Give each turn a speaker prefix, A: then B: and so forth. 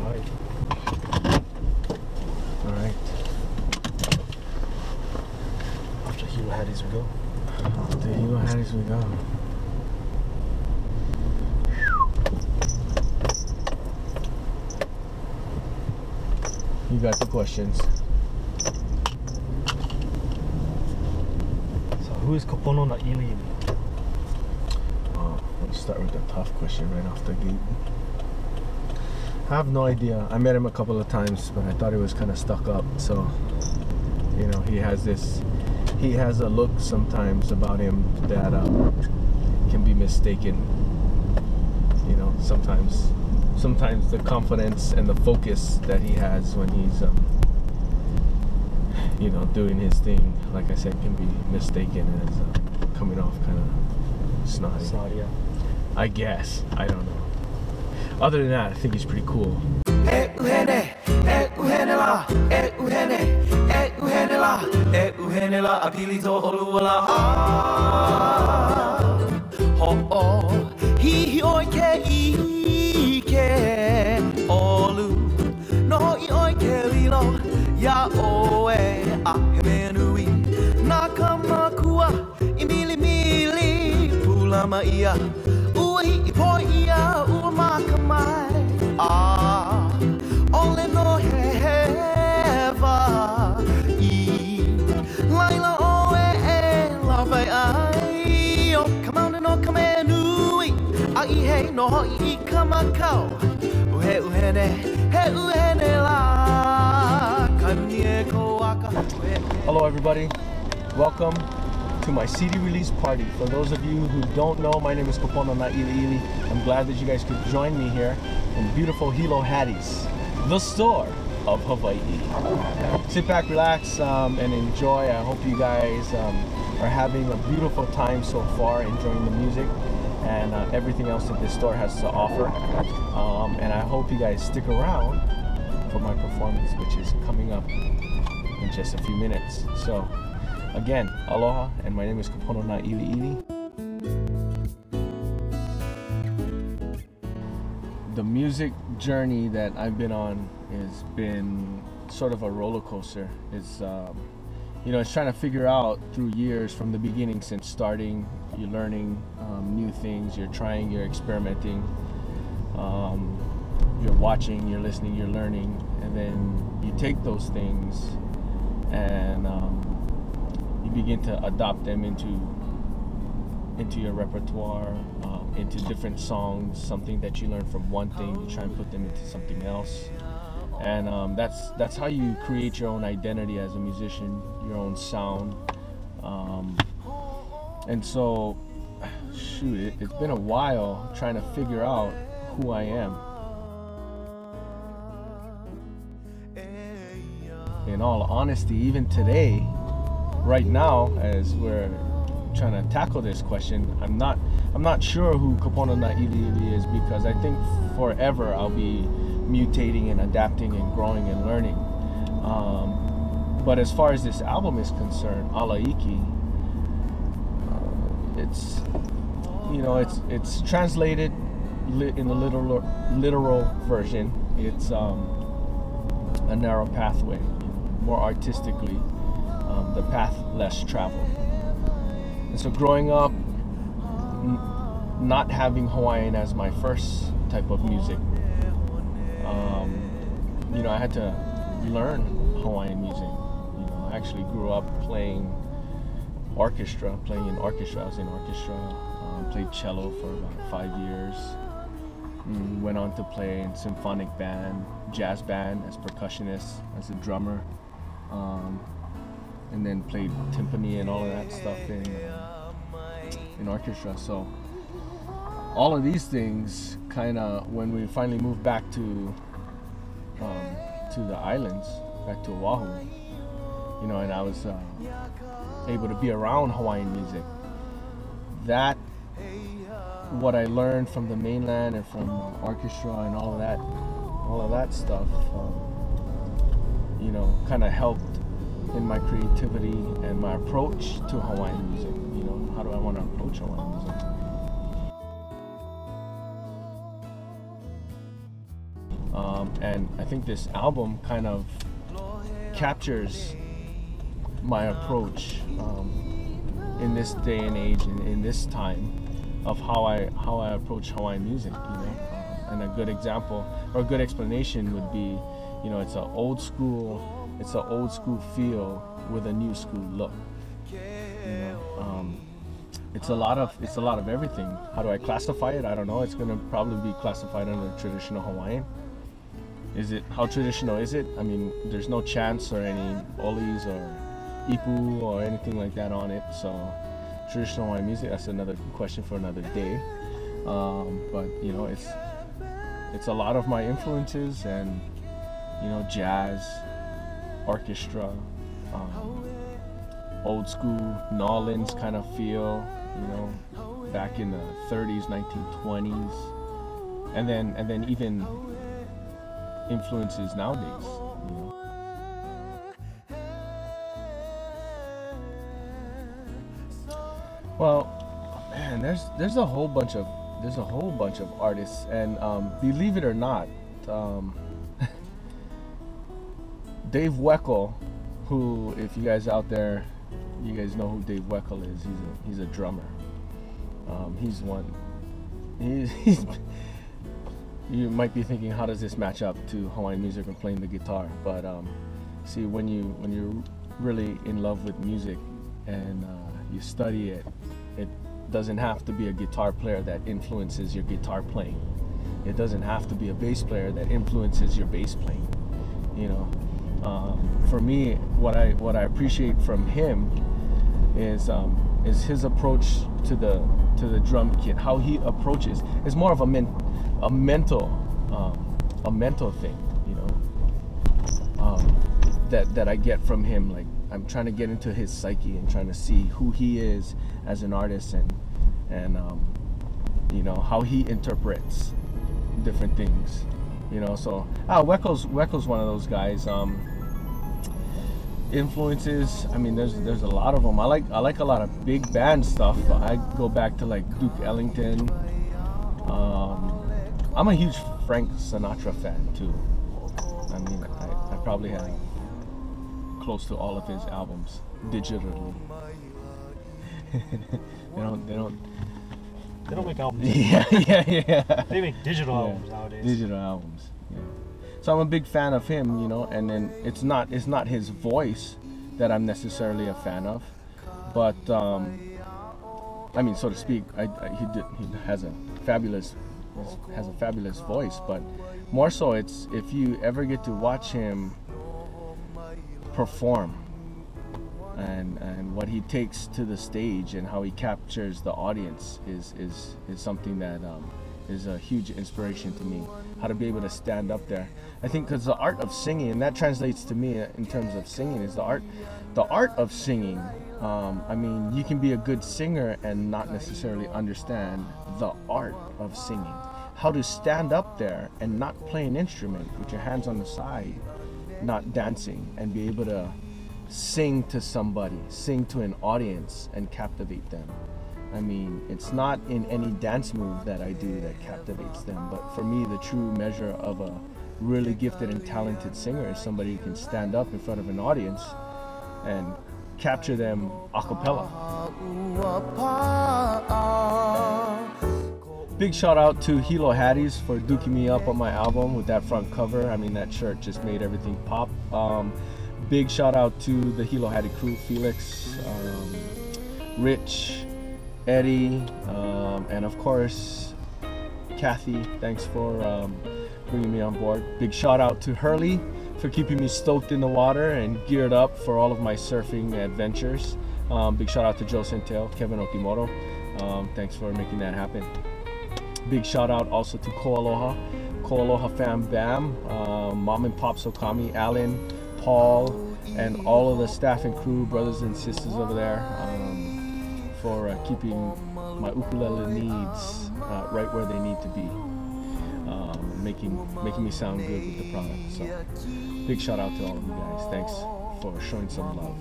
A: Alright.
B: Alright.
A: After Hilo Hatties we go.
B: To Hilo Hatties we go. You got the questions.
A: So who is Kapono na Iliili?
B: Let's start with the tough question right off the gate. I have no idea. I met him a couple of times, but I thought he was kind of stuck up. So, you know, he has a look sometimes about him that can be mistaken. You know, sometimes the confidence and the focus that he has when he's, you know, doing his thing, like I said, can be mistaken as coming off kind of snotty.
A: Snotty, yeah.
B: I guess. I don't know. Other than that, I think he's pretty cool.
C: Only no heva Laila oe love ai o come no come nui ai he no I kamakau uhene la kanye ko aka.
B: Hello everybody, welcome to my CD release party. For those of you who don't know, my name is Kapono na Iliili. I'm glad that you guys could join me here in beautiful Hilo Hatties, the store of Hawaii. Sit back, relax, and enjoy. I hope you guys are having a beautiful time so far, enjoying the music and everything else that this store has to offer. And I hope you guys stick around for my performance, which is coming up in just a few minutes. So again, aloha, and my name is Kapono na Iliili. The music journey that I've been on has been sort of a roller coaster. It's you know, it's trying to figure out through years from the beginning, since starting, you're learning new things, you're trying, you're experimenting, you're watching, you're listening, you're learning, and then you take those things and you begin to adopt them into your repertoire, into different songs. Something that you learn from one thing, you try and put them into something else, and that's how you create your own identity as a musician, your own sound. And so, shoot, it's been a while trying to figure out who I am. In all honesty, even today, right now, as we're trying to tackle this question, I'm not sure who Kapono na Iliili is, because I think forever I'll be mutating and adapting and growing and learning. But as far as this album is concerned, Alaiki, it's, you know, it's translated in the literal version. It's a narrow pathway, more artistically, the path less traveled. And so growing up, not having Hawaiian as my first type of music, you know, I had to learn Hawaiian music. You know, I actually grew up playing orchestra, playing in orchestra. I was in orchestra, played cello for about 5 years. Went on to play in symphonic band, jazz band as percussionist, as a drummer, and then played timpani and all of that stuff in orchestra. So all of these things kind of, when we finally moved back to the islands, back to Oahu, you know, and I was able to be around Hawaiian music, that what I learned from the mainland and from orchestra and all of that stuff, you know, kind of helped in my creativity and my approach to Hawaiian music. You know, how do I want to approach Hawaiian music? And I think this album kind of captures my approach in this day and age and in this time of how I approach Hawaiian music, you know. And a good example or a good explanation would be, you know, it's an old school feel with a new school look. You know, it's a lot of everything. How do I classify it? I don't know. It's gonna probably be classified under traditional Hawaiian. How traditional is it? I mean, there's no chants or any olis or ipu or anything like that on it. So traditional Hawaiian music, that's another question for another day. But you know, it's a lot of my influences, and you know, jazz, orchestra, old school New Orleans kind of feel, you know, back in the 30s, 1920s, and then even influences nowadays, you know. Well, man, there's a whole bunch of artists, and believe it or not, Dave Weckl, who, if you guys out there, you guys know who Dave Weckl is. He's a drummer. He's one. He's. You might be thinking, how does this match up to Hawaiian music and playing the guitar? But see, when you're really in love with music and you study it, it doesn't have to be a guitar player that influences your guitar playing. It doesn't have to be a bass player that influences your bass playing. You know, for me, what I appreciate from him is his approach to the drum kit. How he approaches is more of a mental thing, you know, that I get from him. Like, I'm trying to get into his psyche and trying to see who he is as an artist, and you know, how he interprets different things, you know. So Weckl's one of those guys. Influences, I mean, there's a lot of them. I like a lot of big band stuff. I go back to like Duke Ellington. I'm a huge Frank Sinatra fan too. I mean, I probably have close to all of his albums digitally. They
A: don't make albums.
B: Yeah.
A: They make digital albums nowadays.
B: Digital albums. Yeah. So I'm a big fan of him, you know, and then it's not his voice that I'm necessarily a fan of, but I mean, so to speak, he has a fabulous voice, but more so, it's if you ever get to watch him perform and what he takes to the stage and how he captures the audience is something that is a huge inspiration to me. How to be able to stand up there. I think because the art of singing, and that translates to me in terms of singing, is the art of singing. I mean, you can be a good singer and not necessarily understand the art of singing. How to stand up there and not play an instrument with your hands on the side, not dancing, and be able to sing to somebody, sing to an audience and captivate them. I mean, it's not in any dance move that I do that captivates them, but for me, the true measure of a really gifted and talented singer is somebody who can stand up in front of an audience and capture them a cappella. Big shout out to Hilo Hatties for dooking me up on my album with that front cover. I mean, that shirt just made everything pop. Big shout out to the Hilo Hattie crew, Felix, Rich, Eddie, and of course Kathy. Thanks for bringing me on board. Big shout out to Hurley for keeping me stoked in the water and geared up for all of my surfing adventures. Big shout out to Joe Centel, Kevin Okimoto. Thanks for making that happen. Big shout out also to Koaloha Fam Bam, Mom and Pop Sokami, Alan, Paul, and all of the staff and crew, brothers and sisters over there, for keeping my ukulele needs right where they need to be, making me sound good with the product. So big shout out to all of you guys. Thanks for showing some love.